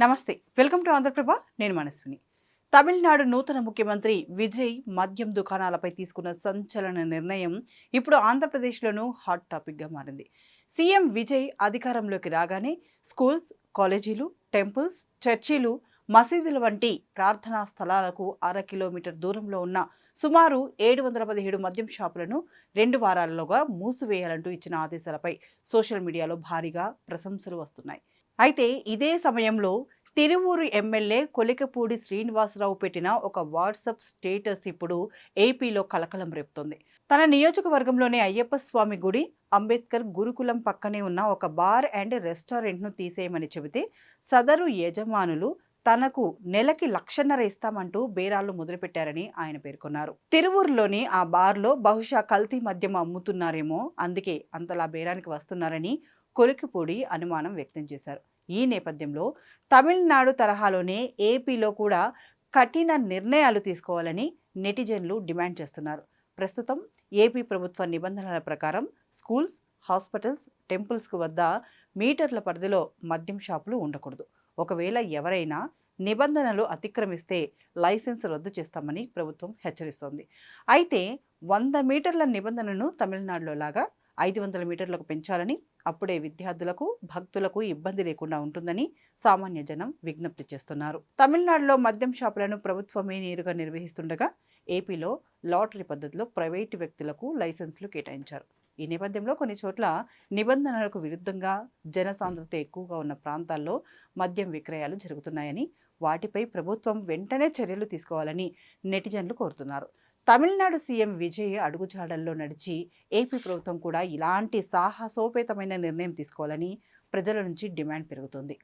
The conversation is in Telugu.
నమస్తే, వెల్కమ్ టు ఆంధ్రప్రభ. నేను మనస్విని. తమిళనాడు నూతన ముఖ్యమంత్రి విజయ్ మద్యం దుకాణాలపై తీసుకున్న సంచలన నిర్ణయం ఇప్పుడు ఆంధ్రప్రదేశ్లోనూ హాట్ టాపిక్గా మారింది. సీఎం విజయ్ అధికారంలోకి రాగానే స్కూల్స్, కాలేజీలు, టెంపుల్స్, చర్చిలు, మసీదుల వంటి ప్రార్థనా స్థలాలకు 1/2 కిలోమీటర్ దూరంలో ఉన్న సుమారు 717 మద్యం షాపులను 2 వారాలలోగా మూసివేయాలంటూ ఇచ్చిన ఆదేశాలపై సోషల్ మీడియాలో భారీగా ప్రశంసలు వస్తున్నాయి. అయితే ఇదే సమయంలో తిరువూరు ఎమ్మెల్యే కొలికపూడి శ్రీనివాసరావు పెట్టిన ఒక వాట్సాప్ స్టేటస్ ఇప్పుడు ఏపీలో కలకలం రేపుతోంది. తన నియోజకవర్గంలోని అయ్యప్ప స్వామి గుడి, అంబేద్కర్ గురుకులం పక్కనే ఉన్న ఒక బార్ అండ్ రెస్టారెంట్ను తీసేయమని చెబితే సదరు యజమానులు తనకు నెలకి 1,50,000 ఇస్తామంటూ బేరాలు మొదలుపెట్టారని ఆయన పేర్కొన్నారు. తిరువూరులోని ఆ బార్లో బహుశా కల్తీ మద్యం అమ్ముతున్నారేమో, అందుకే అంతలా బేరానికి వస్తున్నారని కొలికిపూడి అనుమానం వ్యక్తం చేశారు. ఈ నేపథ్యంలో తమిళనాడు తరహాలోనే ఏపీలో కూడా కఠిన నిర్ణయాలు తీసుకోవాలని నెటిజన్లు డిమాండ్ చేస్తున్నారు. ప్రస్తుతం ఏపీ ప్రభుత్వ నిబంధనల ప్రకారం స్కూల్స్, హాస్పిటల్స్, టెంపుల్స్కు వద్ద మీటర్ల పరిధిలో మద్యం షాపులు ఉండకూడదు. ఒకవేళ ఎవరైనా నిబంధనలు అతిక్రమిస్తే లైసెన్స్ రద్దు చేస్తామని ప్రభుత్వం హెచ్చరిస్తోంది. అయితే 100 మీటర్ల నిబంధనను తమిళనాడులో లాగా 500 మీటర్లకు పెంచాలని, అప్పుడే విద్యార్థులకు, భక్తులకు ఇబ్బంది లేకుండా ఉంటుందని సామాన్య జనం విజ్ఞప్తి చేస్తున్నారు. తమిళనాడులో మద్యం షాపులను ప్రభుత్వమే నేరుగా నిర్వహిస్తుండగా ఏపీలో లాటరీ పద్ధతిలో ప్రైవేటు వ్యక్తులకు లైసెన్సులు కేటాయించారు. ఈ నేపథ్యంలో కొన్ని చోట్ల నిబంధనలకు విరుద్ధంగా జనసాంద్రత ఎక్కువగా ఉన్న ప్రాంతాల్లో మద్యం విక్రయాలు జరుగుతున్నాయని, వాటిపై ప్రభుత్వం వెంటనే చర్యలు తీసుకోవాలని నెటిజన్లు కోరుతున్నారు. తమిళనాడు సీఎం విజయ్ అడుగుజాడల్లో నడిచి ఏపీ ప్రభుత్వం కూడా ఇలాంటి సాహసోపేతమైన నిర్ణయం తీసుకోవాలని ప్రజల నుంచి డిమాండ్ పెరుగుతోంది.